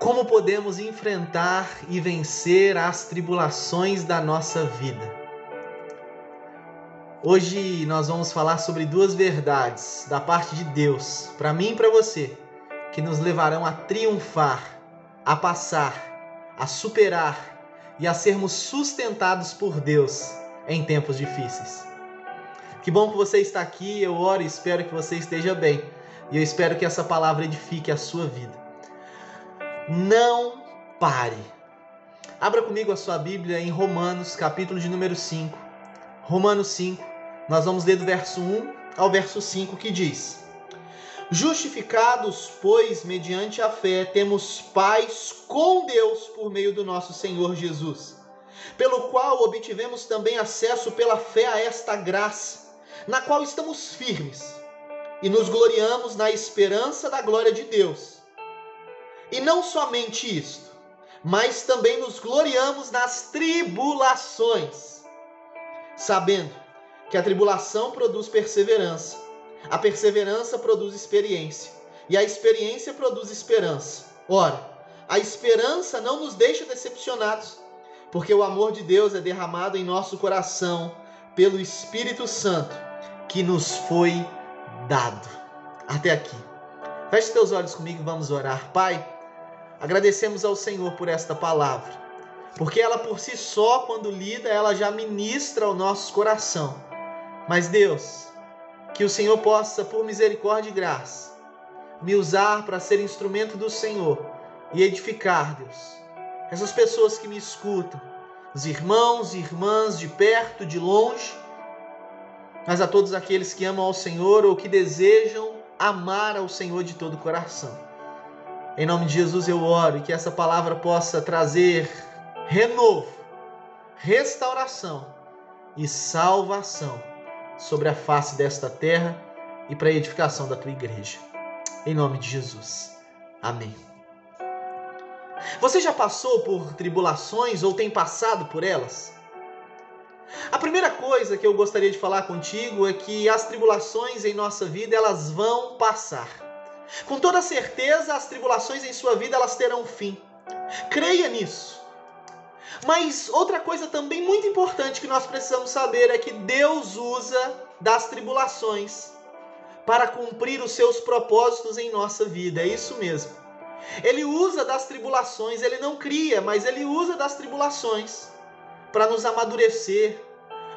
Como podemos enfrentar e vencer as tribulações da nossa vida? Hoje nós vamos falar sobre duas verdades da parte de Deus, para mim e para você, que nos levarão a triunfar, a passar, a superar e a sermos sustentados por Deus em tempos difíceis. Que bom que você está aqui, eu oro e espero que você esteja bem. E eu espero que essa palavra edifique a sua vida. Não pare. Abra comigo a sua Bíblia em Romanos, capítulo de número 5. Romanos 5, nós vamos ler do verso 1 ao verso 5, que diz: Justificados, pois, mediante a fé, temos paz com Deus por meio do nosso Senhor Jesus, pelo qual obtivemos também acesso pela fé a esta graça, na qual estamos firmes, e nos gloriamos na esperança da glória de Deus. E não somente isto, mas também nos gloriamos nas tribulações, sabendo que a tribulação produz perseverança, a perseverança produz experiência, e a experiência produz esperança. Ora, a esperança não nos deixa decepcionados, porque o amor de Deus é derramado em nosso coração pelo Espírito Santo que nos foi dado. Até aqui. Feche teus olhos comigo e vamos orar. Pai, agradecemos ao Senhor por esta palavra, porque ela por si só, quando lida, ela já ministra ao nosso coração. Mas Deus, que o Senhor possa, por misericórdia e graça, me usar para ser instrumento do Senhor e edificar, Deus, essas pessoas que me escutam, os irmãos e irmãs de perto, de longe, mas a todos aqueles que amam ao Senhor ou que desejam amar ao Senhor de todo o coração. Em nome de Jesus eu oro e que essa palavra possa trazer renovo, restauração e salvação sobre a face desta terra e para a edificação da tua igreja. Em nome de Jesus. Amém. Você já passou por tribulações ou tem passado por elas? A primeira coisa que eu gostaria de falar contigo é que as tribulações em nossa vida, elas vão passar. Com toda certeza, as tribulações em sua vida, elas terão fim. Creia nisso. Mas outra coisa também muito importante que nós precisamos saber é que Deus usa das tribulações para cumprir os seus propósitos em nossa vida. É isso mesmo. Ele usa das tribulações, ele não cria, mas ele usa das tribulações para nos amadurecer,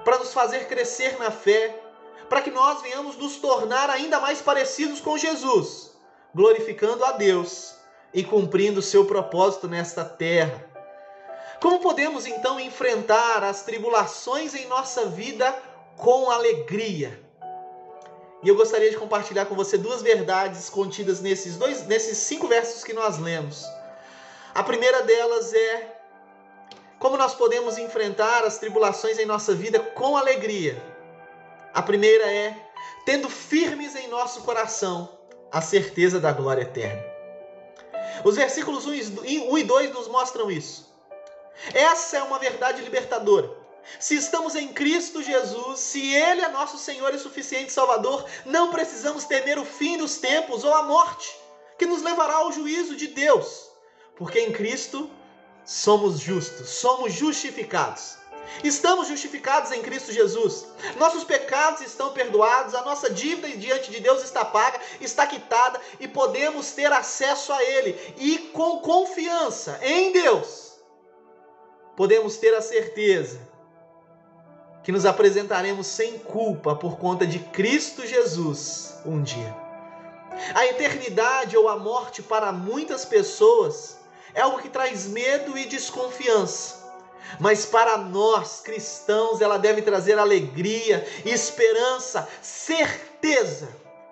para nos fazer crescer na fé, para que nós venhamos nos tornar ainda mais parecidos com Jesus, glorificando a Deus e cumprindo o seu propósito nesta terra. Como podemos então enfrentar as tribulações em nossa vida com alegria? E eu gostaria de compartilhar com você duas verdades contidas nesses 5 versos que nós lemos. A primeira delas é como nós podemos enfrentar as tribulações em nossa vida com alegria. A primeira é tendo firmes em nosso coração a certeza da glória eterna. Os versículos 1 e 2 nos mostram isso. Essa é uma verdade libertadora. Se estamos em Cristo Jesus, se Ele é nosso Senhor e suficiente Salvador, não precisamos temer o fim dos tempos ou a morte, que nos levará ao juízo de Deus, porque em Cristo somos justos, somos justificados. Estamos justificados em Cristo Jesus. Nossos pecados estão perdoados, a nossa dívida diante de Deus está paga, está quitada e podemos ter acesso a Ele. E com confiança em Deus, podemos ter a certeza que nos apresentaremos sem culpa por conta de Cristo Jesus um dia. A eternidade ou a morte para muitas pessoas é algo que traz medo e desconfiança. Mas para nós cristãos ela deve trazer alegria, esperança, certeza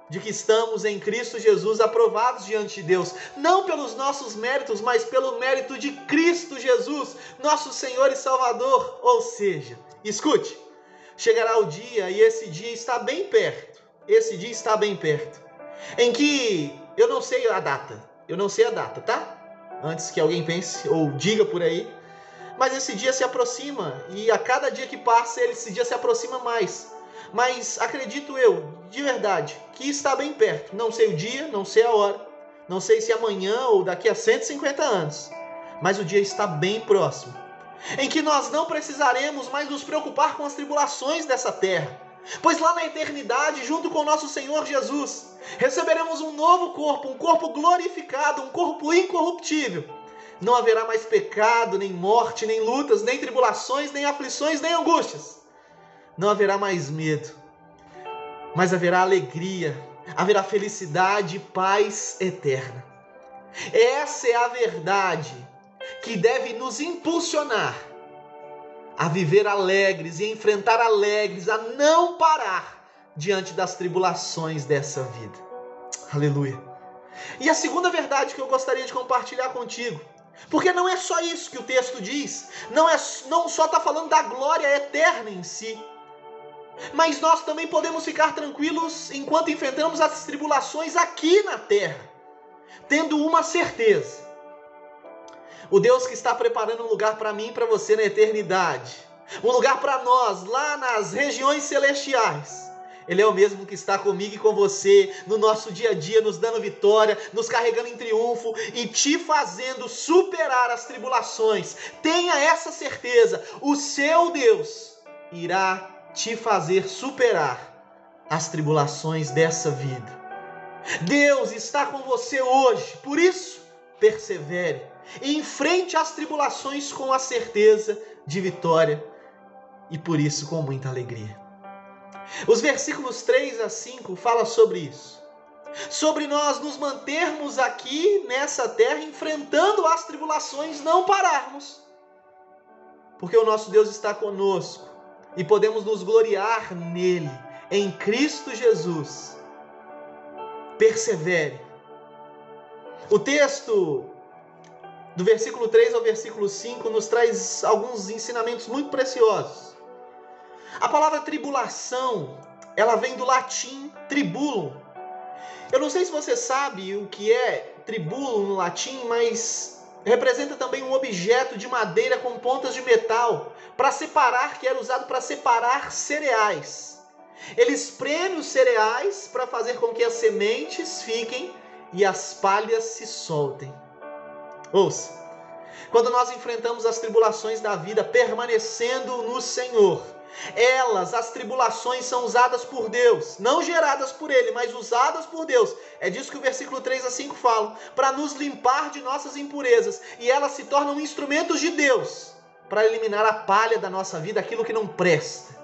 de que estamos em Cristo Jesus aprovados diante de Deus. Não pelos nossos méritos, mas pelo mérito de Cristo Jesus, nosso Senhor e Salvador. Ou seja, escute, chegará o dia, e esse dia está bem perto. Esse dia está bem perto. Em que eu não sei a data, tá? Antes que alguém pense ou diga por aí, mas esse dia se aproxima e a cada dia que passa, esse dia se aproxima mais. Mas acredito eu, de verdade, que está bem perto. Não sei o dia, não sei a hora, não sei se amanhã ou daqui a 150 anos, mas o dia está bem próximo, em que nós não precisaremos mais nos preocupar com as tribulações dessa terra, pois lá na eternidade, junto com o nosso Senhor Jesus, receberemos um novo corpo, um corpo glorificado, um corpo incorruptível. Não haverá mais pecado, nem morte, nem lutas, nem tribulações, nem aflições, nem angústias. Não haverá mais medo, mas haverá alegria, haverá felicidade e paz eterna. Essa é a verdade que deve nos impulsionar a viver alegres e enfrentar alegres, a não parar diante das tribulações dessa vida. Aleluia. E a segunda verdade que eu gostaria de compartilhar contigo, porque não é só isso que o texto diz, não só está falando da glória eterna em si, mas nós também podemos ficar tranquilos enquanto enfrentamos as tribulações aqui na terra, tendo uma certeza: o Deus que está preparando um lugar para mim e para você na eternidade, um lugar para nós lá nas regiões celestiais, Ele é o mesmo que está comigo e com você no nosso dia a dia, nos dando vitória, nos carregando em triunfo e te fazendo superar as tribulações. Tenha essa certeza, o seu Deus irá te fazer superar as tribulações dessa vida. Deus está com você hoje, por isso, persevere e enfrente as tribulações com a certeza de vitória e por isso com muita alegria. Os versículos 3 a 5 falam sobre isso, sobre nós nos mantermos aqui nessa terra enfrentando as tribulações, não pararmos, porque o nosso Deus está conosco e podemos nos gloriar nele, em Cristo Jesus. Persevere. O texto do versículo 3 ao versículo 5 nos traz alguns ensinamentos muito preciosos. A palavra tribulação, ela vem do latim tribulum. Eu não sei se você sabe o que é tribulum no latim, mas representa também um objeto de madeira com pontas de metal, para separar, que era usado para separar cereais. Ele espreme os cereais para fazer com que as sementes fiquem e as palhas se soltem. Ouça, quando nós enfrentamos as tribulações da vida permanecendo no Senhor, as tribulações são usadas por Deus, não geradas por Ele, mas usadas por Deus. É disso que o versículo 3 a 5 fala, para nos limpar de nossas impurezas, e elas se tornam instrumentos de Deus, para eliminar a palha da nossa vida, aquilo que não presta.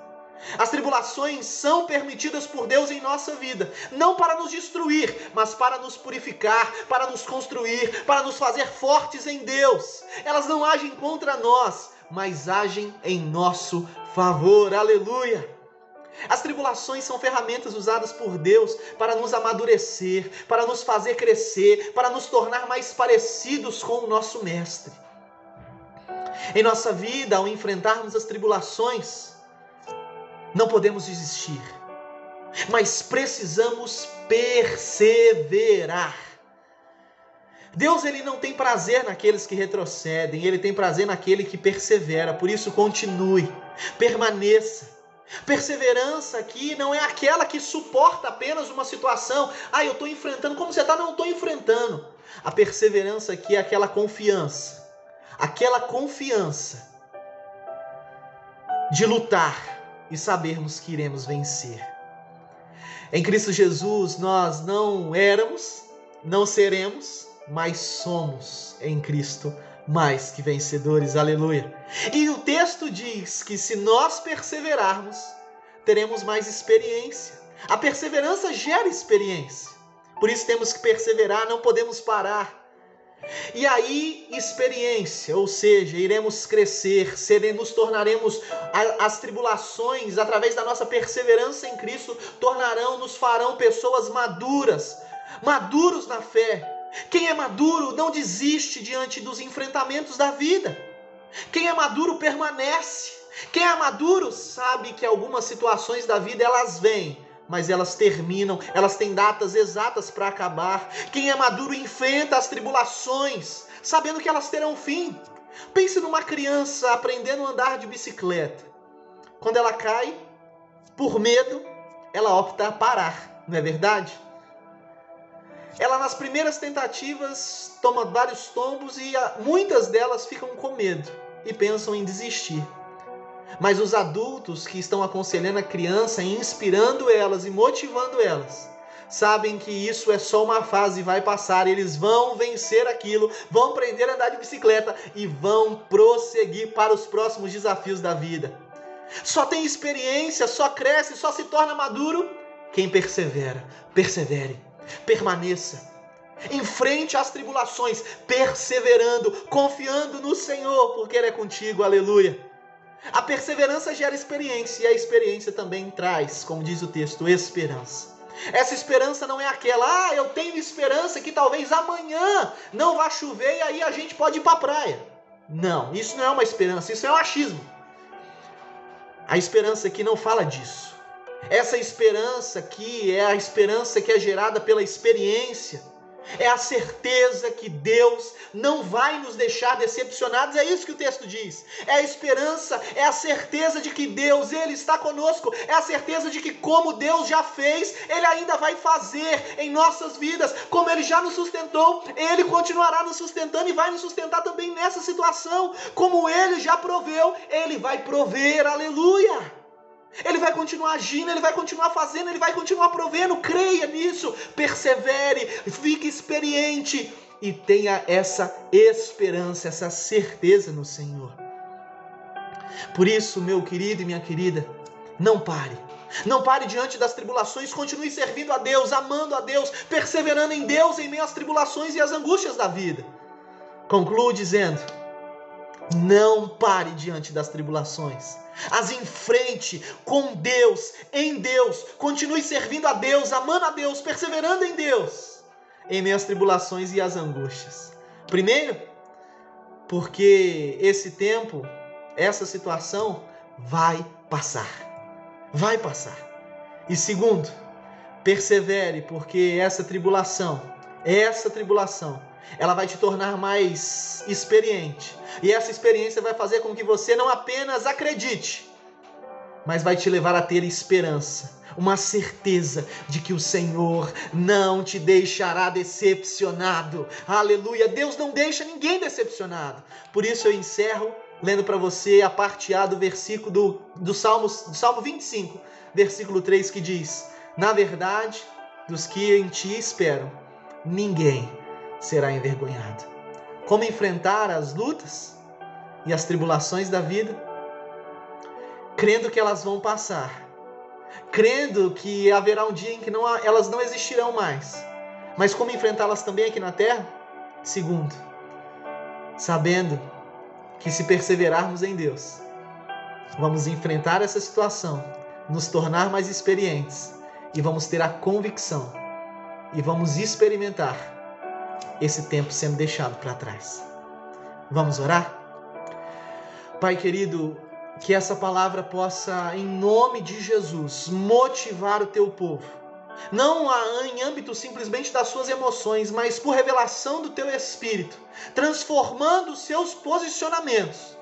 As tribulações são permitidas por Deus em nossa vida, não para nos destruir, mas para nos purificar, para nos construir, para nos fazer fortes em Deus. Elas não agem contra nós, mas agem em nosso favor. Aleluia! As tribulações são ferramentas usadas por Deus para nos amadurecer, para nos fazer crescer, para nos tornar mais parecidos com o nosso Mestre. Em nossa vida, ao enfrentarmos as tribulações, não podemos desistir, mas precisamos perseverar. Deus, ele não tem prazer naqueles que retrocedem, ele tem prazer naquele que persevera. Por isso, continue, permaneça. Perseverança aqui não é aquela que suporta apenas uma situação. Eu estou enfrentando. Como você está? Não estou enfrentando. A perseverança aqui é aquela confiança de lutar e sabermos que iremos vencer. Em Cristo Jesus nós não éramos, não seremos, mas somos em Cristo mais que vencedores. Aleluia! E o texto diz que se nós perseverarmos, teremos mais experiência. A perseverança gera experiência. Por isso temos que perseverar, não podemos parar. E aí, experiência, ou seja, iremos crescer, nos tornaremos, as tribulações, através da nossa perseverança em Cristo, nos farão pessoas maduras, maduros na fé. Quem é maduro não desiste diante dos enfrentamentos da vida. Quem é maduro permanece. Quem é maduro sabe que algumas situações da vida elas vêm, mas elas terminam, elas têm datas exatas para acabar. Quem é maduro enfrenta as tribulações, sabendo que elas terão fim. Pense numa criança aprendendo a andar de bicicleta. Quando ela cai, por medo, ela opta a parar, não é verdade? ela nas primeiras tentativas toma vários tombos e muitas delas ficam com medo e pensam em desistir. Mas os adultos que estão aconselhando a criança, inspirando elas e motivando elas, sabem que isso é só uma fase e vai passar. Eles vão vencer aquilo, vão aprender a andar de bicicleta e vão prosseguir para os próximos desafios da vida. Só tem experiência, só cresce, só se torna maduro quem persevera. Persevere, permaneça, enfrente as tribulações, perseverando, confiando no Senhor, porque Ele é contigo, aleluia. A perseverança gera experiência e a experiência também traz, como diz o texto, esperança. Essa esperança não é aquela, eu tenho esperança que talvez amanhã não vá chover e aí a gente pode ir para a praia. Não, isso não é uma esperança, isso é um achismo. A esperança aqui não fala disso. Essa esperança aqui é a esperança que é gerada pela experiência. É a certeza que Deus não vai nos deixar decepcionados. É isso que o texto diz. É a esperança, é a certeza de que Deus, Ele está conosco. É a certeza de que como Deus já fez, Ele ainda vai fazer em nossas vidas. Como Ele já nos sustentou, Ele continuará nos sustentando e vai nos sustentar também nessa situação. Como Ele já proveu, Ele vai prover. Aleluia! Ele vai continuar agindo, Ele vai continuar fazendo, Ele vai continuar provendo. Creia nisso, persevere, fique experiente e tenha essa esperança, essa certeza no Senhor. Por isso, meu querido e minha querida, não pare. Não pare diante das tribulações, continue servindo a Deus, amando a Deus, perseverando em Deus em meio às tribulações e às angústias da vida. Concluo dizendo: não pare diante das tribulações. As enfrente com Deus, em Deus. Continue servindo a Deus, amando a Deus, perseverando em Deus, em meio às tribulações e às angústias. Primeiro, porque esse tempo, essa situação vai passar. Vai passar. E segundo, persevere, porque essa tribulação, ela vai te tornar mais experiente. E essa experiência vai fazer com que você não apenas acredite, mas vai te levar a ter esperança, uma certeza de que o Senhor não te deixará decepcionado. Aleluia! Deus não deixa ninguém decepcionado. Por isso eu encerro lendo para você a parte A do versículo do Salmo 25, versículo 3, que diz: na verdade, dos que em ti esperam, ninguém será envergonhado. Como enfrentar as lutas e as tribulações da vida? Crendo que elas vão passar. Crendo que haverá um dia em que elas não existirão mais. Mas como enfrentá-las também aqui na terra? Segundo, sabendo que se perseverarmos em Deus, vamos enfrentar essa situação, nos tornar mais experientes e vamos ter a convicção e vamos experimentar esse tempo sendo deixado para trás. Vamos orar? Pai querido, que essa palavra possa, em nome de Jesus, motivar o teu povo. Não em âmbito simplesmente das suas emoções, mas por revelação do teu Espírito, transformando os seus posicionamentos,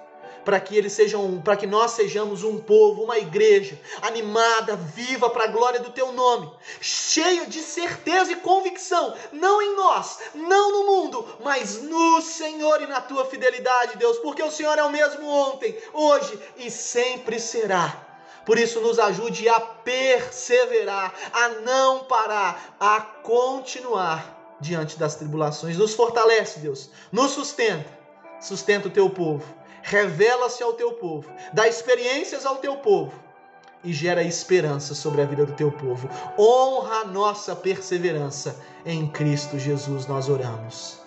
para que nós sejamos um povo, uma igreja animada, viva para a glória do teu nome, cheio de certeza e convicção, não em nós, não no mundo, mas no Senhor e na tua fidelidade, Deus, porque o Senhor é o mesmo ontem, hoje e sempre será. Por isso nos ajude a perseverar, a não parar, a continuar diante das tribulações. Nos fortalece, Deus, nos sustenta o teu povo. Revela-se ao teu povo, dá experiências ao teu povo e gera esperança sobre a vida do teu povo. Honra a nossa perseverança. Em Cristo Jesus nós oramos.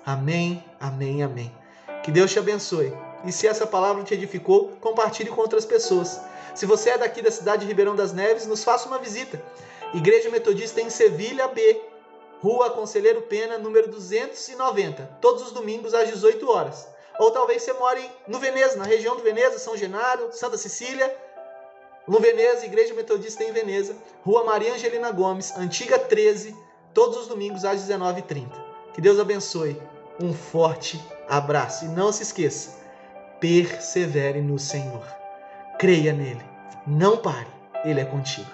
Amém, amém, amém. Que Deus te abençoe. E se essa palavra te edificou, compartilhe com outras pessoas. Se você é daqui da cidade de Ribeirão das Neves, nos faça uma visita. Igreja Metodista em Sevilha B, Rua Conselheiro Pena, número 290, todos os domingos às 18 horas. Ou talvez você more no Veneza, na região do Veneza, São Genaro, Santa Cecília, no Veneza, Igreja Metodista em Veneza, Rua Maria Angelina Gomes, Antiga 13, todos os domingos às 19h30. Que Deus abençoe. Um forte abraço. E não se esqueça, persevere no Senhor. Creia nele. Não pare. Ele é contigo.